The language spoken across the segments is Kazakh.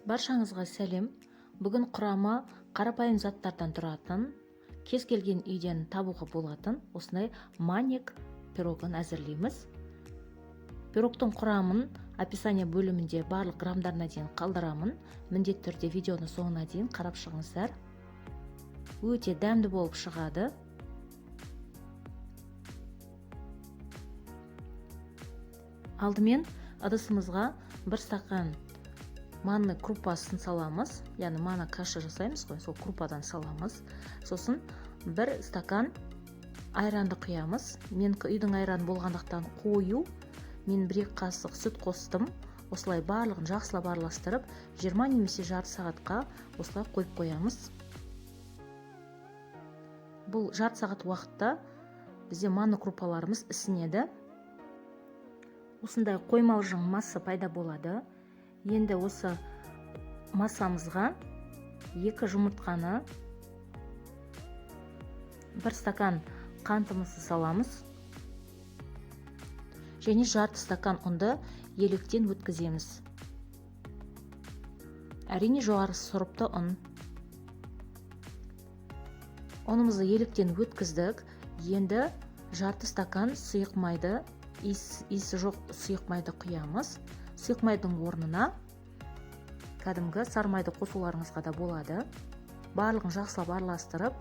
Баршаңызға сәлем. Бүгін құрамы қарапайым заттардан тұратын, кез келген үйден табуға болатын осындай манник пирогын әзірлейміз. Пирогтың құрамын описание бөлімінде барлық граммдарына дейін қалдырамын. Міндетті түрде видеоны соңына дейін қарап шығыңыздар. Өте дәмді болып шығады. Алдымен ыдысымызға 1 стакан манны крупасын саламыз, яғни манна каша жасаймыз ғой, сол крупадан саламыз. Сосын 1 стакан айранды құямыз. Мен үйдің айраны болғандықтан қою, мен 1 қасық сүт қостым. Осылай барлығын жақсылап араластырып, 20 немесе жарты сағатқа осылай қойып қоямыз. Бұл жарты сағат уақытта бізде манна крупаларымыз ісінеді. Осындай қоймалжың масса пайда болады. Енді осы массамызға 2 жұмыртқаны, 1 стакан қантымызды саламыз және жарты стакан ұнды електен өткіземіз. Әрине жоғары сұрыпты ұн. Ұнымызды електен өткіздік. Енді жарты стакан сұйық майды, иісі жоқ сұйық майды құямыз. Сұйық майдың орнына кәдімгі сары майды қосуларыңызға да болады. Барлығын жақсылап араластырып,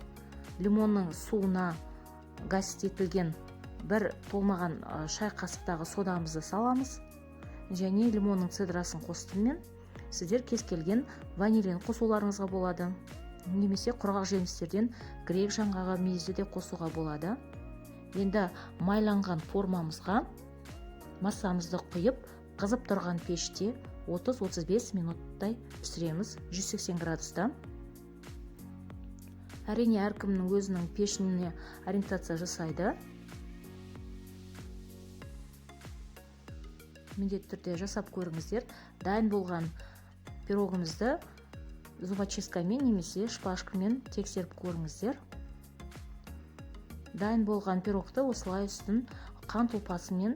лимонның суына газ етілген 1 толмаған шай қасықтағы содамызды саламыз. Және лимонның цедрасын қостым мен. Сіздер кез келген ванилин қосуларыңызға болады. Немесе құрғақ жемістерден грек жаңғағы, мүйізді де қосуға болады. Енді майланған формамызға массамызды құйып, қызып тұрған пеште 30-35 минуттай пісіреміз 180 градуста. Әрине әркімнің өзінің пешіне ориентация жасайды. Міндетті түрде жасап көріңіздер. Дайын болған пирогымызды зубочисткамен немесе шпажкамен тексеріп көріңіздер. Дайын болған пирогты осылай үстін қант ұлпасымен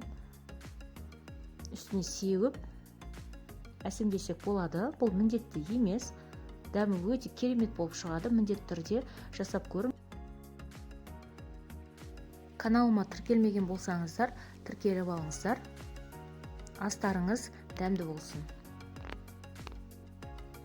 үстіне сеуіп әсемдесек болады. Бұл міндетті емес. Дәмі өте керемет болып шығады. Міндетті түрде жасап көрің. Каналыма тіркелмеген болсаңыздар, тіркеліп алыңыздар. Астарыңыз дәмді болсын.